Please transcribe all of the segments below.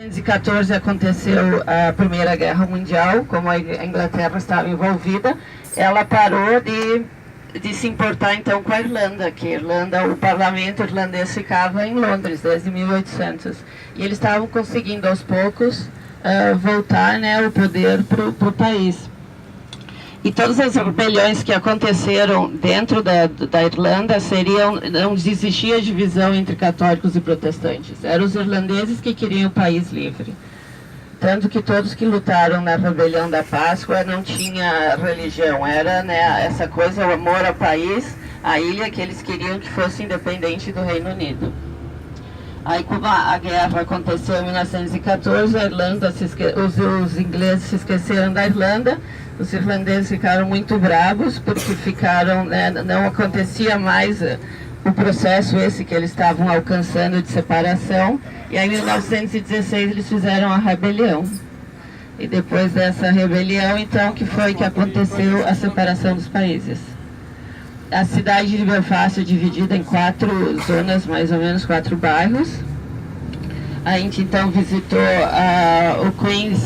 Em 1914 aconteceu a Primeira Guerra Mundial, como a Inglaterra estava envolvida, ela parou de se importar então com a Irlanda, que a Irlanda, o parlamento irlandês ficava em Londres desde 1800, e eles estavam conseguindo aos poucos voltar, né, o poder para o país. E todas as rebeliões que aconteceram dentro da Irlanda não existia divisão entre católicos e protestantes. Eram os irlandeses que queriam o país livre. Tanto que todos que lutaram na rebelião da Páscoa não tinha religião. Era, né, essa coisa, o amor ao país, à ilha, que eles queriam que fosse independente do Reino Unido. Aí, como a guerra aconteceu em 1914, a Irlanda os ingleses se esqueceram da Irlanda. Os irlandeses ficaram muito bravos porque ficaram, né, não acontecia mais o processo esse que eles estavam alcançando de separação. E aí, em 1916, eles fizeram a rebelião. E depois dessa rebelião, então, que foi que aconteceu a separação dos países. A cidade de Belfast é dividida em 4 zonas, mais ou menos 4 bairros. A gente então visitou o Queen's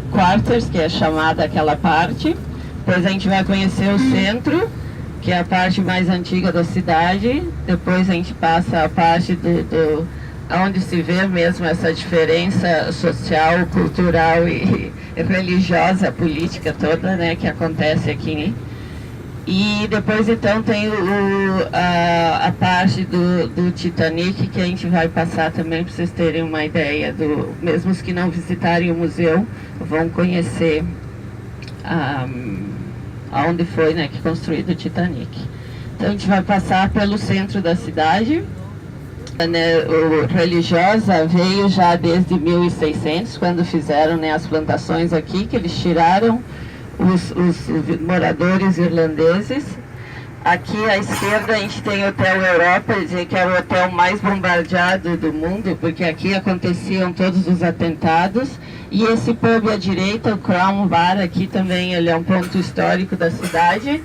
Quarters, que é chamada aquela parte. Depois a gente vai conhecer o centro, que é a parte mais antiga da cidade. Depois a gente passa a parte onde se vê mesmo essa diferença social, cultural e religiosa, política toda, né, que acontece aqui. E depois então tem a parte do Titanic, que a gente vai passar também para vocês terem uma ideia, mesmo os que não visitarem o museu vão conhecer aonde foi, né, que construído o Titanic. Então a gente vai passar pelo centro da cidade. O religiosa veio já desde 1600, quando fizeram, né, as plantações aqui, que eles tiraram os moradores irlandeses. Aqui à esquerda a gente tem o Hotel Europa, que é o hotel mais bombardeado do mundo, porque aqui aconteciam todos os atentados. E esse pub à direita, o Crown Bar, aqui também ele é um ponto histórico da cidade,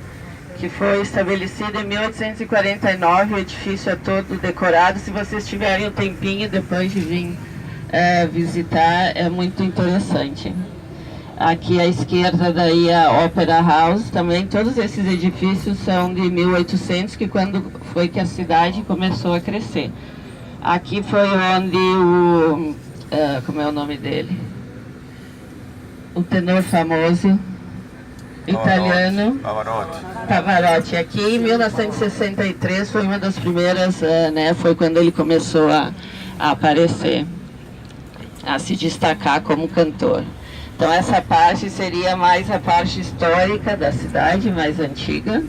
que foi estabelecido em 1849, o edifício é todo decorado. Se vocês tiverem um tempinho depois de vir visitar, é muito interessante. Aqui à esquerda daí a Opera House, também todos esses edifícios são de 1800, que quando foi que a cidade começou a crescer. Aqui foi onde como é o nome dele? O tenor famoso italiano Pavarotti. Aqui em 1963 foi uma das primeiras, né, foi quando ele começou a aparecer, a se destacar como cantor. Então essa parte seria mais a parte histórica da cidade, mais antiga.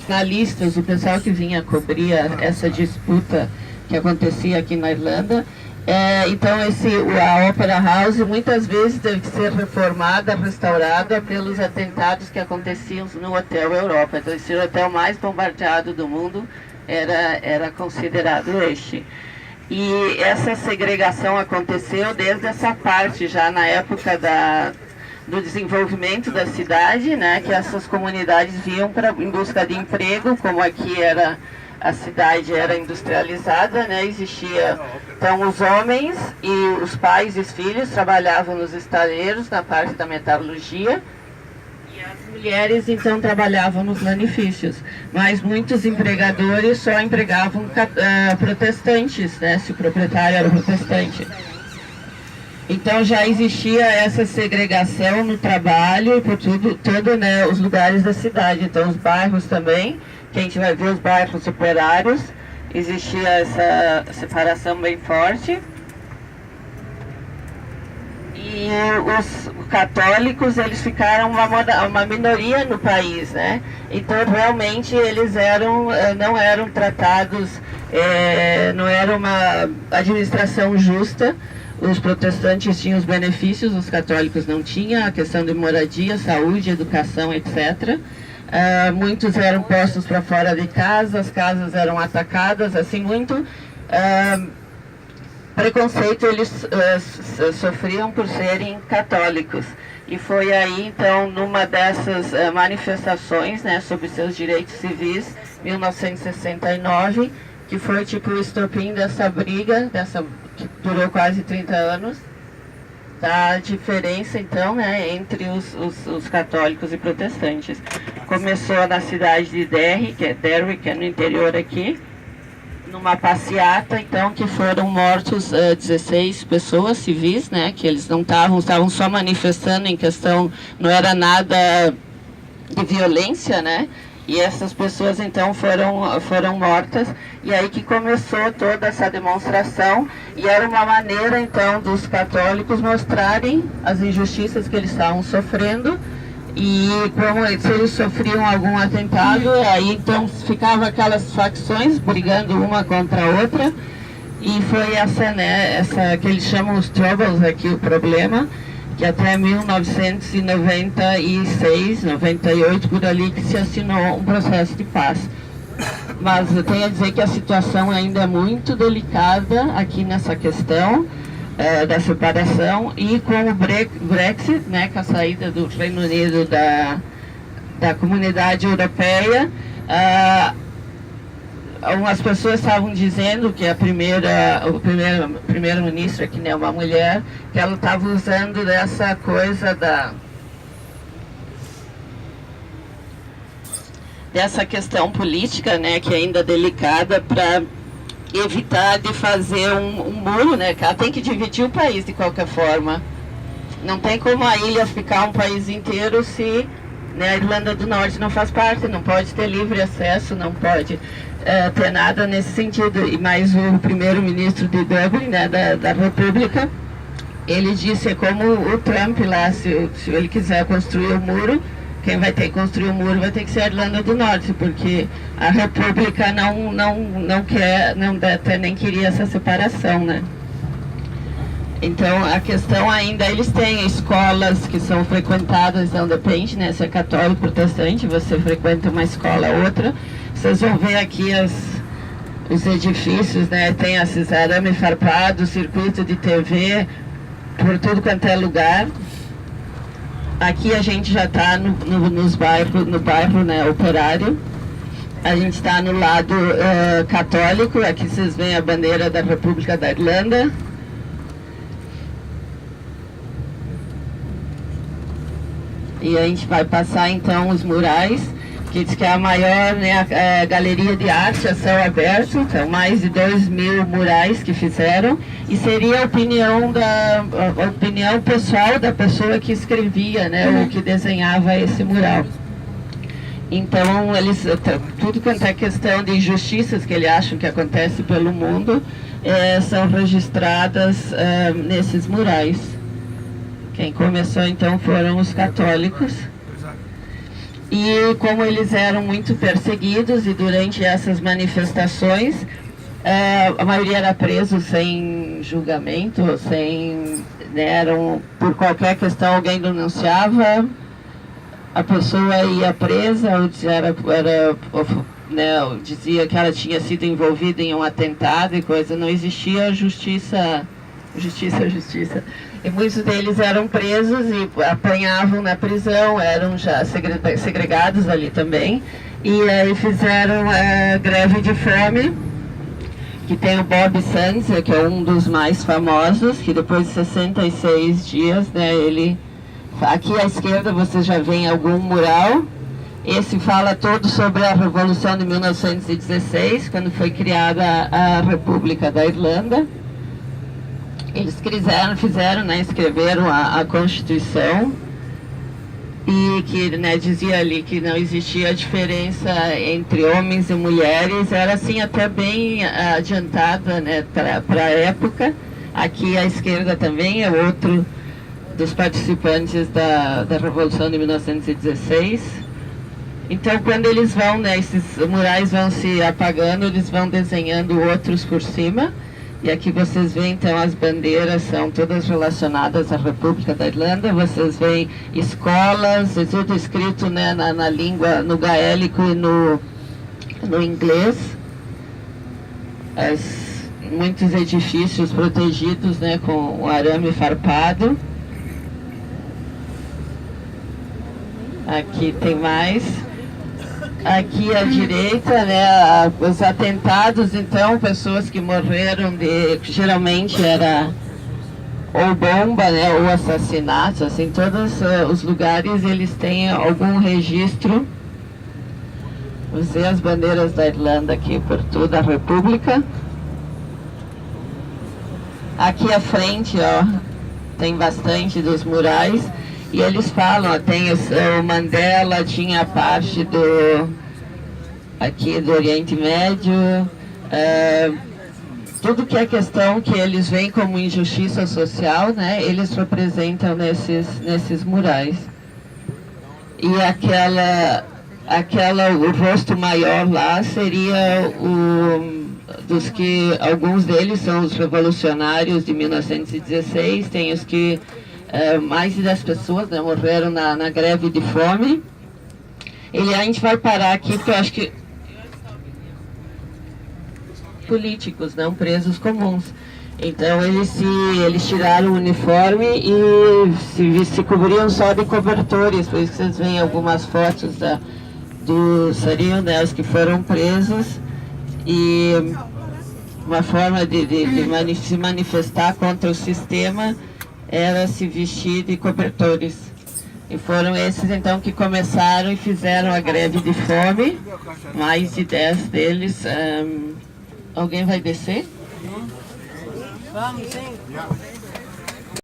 Jornalistas, o pessoal que vinha cobrir essa disputa que acontecia aqui na Irlanda. Então a Opera House muitas vezes teve que ser reformada, restaurada pelos atentados que aconteciam no Hotel Europa. Então esse hotel mais bombardeado do mundo era considerado este. E essa segregação aconteceu desde essa parte, já na época do desenvolvimento da cidade, né, que essas comunidades vinham em busca de emprego, como aqui a cidade era industrializada, né, existia, então os homens e os pais e os filhos trabalhavam nos estaleiros, na parte da metalurgia, e as mulheres então trabalhavam nos lanifícios, mas muitos empregadores só empregavam protestantes, né, se o proprietário era protestante. Então já existia essa segregação no trabalho e por todo, né, os lugares da cidade. Então os bairros também, que a gente vai ver os bairros operários, existia essa separação bem forte. E os católicos, eles ficaram uma minoria no país, né? Então realmente eles não eram tratados, não era uma administração justa. Os protestantes tinham os benefícios, os católicos não tinham, a questão de moradia, saúde, educação, etc. Muitos eram postos para fora de casa, as casas eram atacadas, assim, muito preconceito eles sofriam por serem católicos. E foi aí, então, numa dessas manifestações, né, sobre seus direitos civis, 1969, que foi tipo o estopim dessa briga, que durou quase 30 anos, da diferença, então, né, entre os católicos e protestantes. Começou na cidade de Derry, que é no interior aqui, numa passeata, então, que foram mortos 16 pessoas civis, né, que eles não estavam só manifestando em questão, não era nada de violência, né, e essas pessoas, então, foram mortas, e aí que começou toda essa demonstração, e era uma maneira, então, dos católicos mostrarem as injustiças que eles estavam sofrendo, e como se eles sofriam algum atentado, aí, então, ficavam aquelas facções brigando uma contra a outra, e foi essa, né, essa que eles chamam os troubles aqui, o problema, que até 1996, 98, por ali, que se assinou um processo de paz. Mas eu tenho a dizer que a situação ainda é muito delicada aqui nessa questão da separação, e com o Brexit, né, com a saída do Reino Unido da Comunidade Europeia, algumas pessoas estavam dizendo que o primeiro-ministro, que nem uma mulher, que ela estava usando dessa coisa dessa questão política, né, que é ainda delicada, para evitar de fazer um muro, né, que ela tem que dividir o país de qualquer forma. Não tem como a ilha ficar um país inteiro se, né, a Irlanda do Norte não faz parte, não pode ter livre acesso, não pode ter nada nesse sentido. E mais o primeiro-ministro de Dublin, né, da República, ele disse, como o Trump lá, se ele quiser construir o muro, quem vai ter que construir o muro vai ter que ser a Irlanda do Norte, porque a República não quer, nem queria essa separação, né? Então, a questão ainda, eles têm escolas que são frequentadas, não depende, né, se é católico ou protestante, você frequenta uma escola ou outra. Vocês vão ver aqui os edifícios, né, tem esses arame farpado, circuito de TV, por tudo quanto é lugar. Aqui a gente já está no bairro, né, Operário. A gente está no lado católico, aqui vocês veem a bandeira da República da Irlanda. E a gente vai passar então os murais, que diz que é a maior, né, galeria de arte a céu aberto, então mais de 2.000 murais que fizeram, e seria a opinião pessoal da pessoa que escrevia, né, ou que desenhava esse mural. Então, eles, tudo quanto é questão de injustiças que eles acham que acontece pelo mundo, são registradas nesses murais. Quem começou então foram os católicos. E como eles eram muito perseguidos, e durante essas manifestações, a maioria era preso sem julgamento, né, por qualquer questão alguém denunciava, a pessoa ia presa, ou dizia que ela tinha sido envolvida em um atentado e coisa, não existia justiça. E muitos deles eram presos e apanhavam na prisão, eram já segregados ali também. E aí fizeram greve de fome, que tem o Bob Sands, que é um dos mais famosos, que depois de 66 dias, né, aqui à esquerda você já vê algum mural. Esse fala todo sobre a Revolução de 1916, quando foi criada a República da Irlanda. Eles fizeram, né, escreveram a Constituição, e que, né, dizia ali que não existia diferença entre homens e mulheres, era assim até bem adiantada, né, para a época. Aqui à esquerda também é outro dos participantes da Revolução de 1916. Então, quando eles vão, né, esses murais vão se apagando, eles vão desenhando outros por cima. E aqui vocês veem, então, as bandeiras são todas relacionadas à República da Irlanda. Vocês veem escolas, é tudo escrito, né, na língua, no gaélico e no inglês. Muitos edifícios protegidos, né, com o arame farpado. Aqui tem mais. aqui à direita, né, os atentados, então, pessoas que morreram geralmente era ou bomba, né, ou assassinato, assim, todos os lugares eles têm algum registro. Usei as bandeiras da Irlanda aqui por toda a República. Aqui à frente, ó, tem bastante dos murais. E eles falam, ó, tem o Mandela, tinha a parte aqui do Oriente Médio, tudo que é questão que eles veem como injustiça social, né, eles representam nesses murais. E o rosto maior lá seria dos que alguns deles são os revolucionários de 1916, tem os que mais de 10 pessoas, né, morreram na greve de fome. A gente vai parar aqui porque eu acho que políticos, não presos comuns. Então eles tiraram o uniforme e se cobriam só de cobertores, por isso que vocês veem algumas fotos seriam, né, os que foram presos, e uma forma de se manifestar contra o sistema era se vestir de cobertores. E foram esses então que começaram e fizeram a greve de fome, mais de 10 deles. Alguém vai descer? Vamos, sim.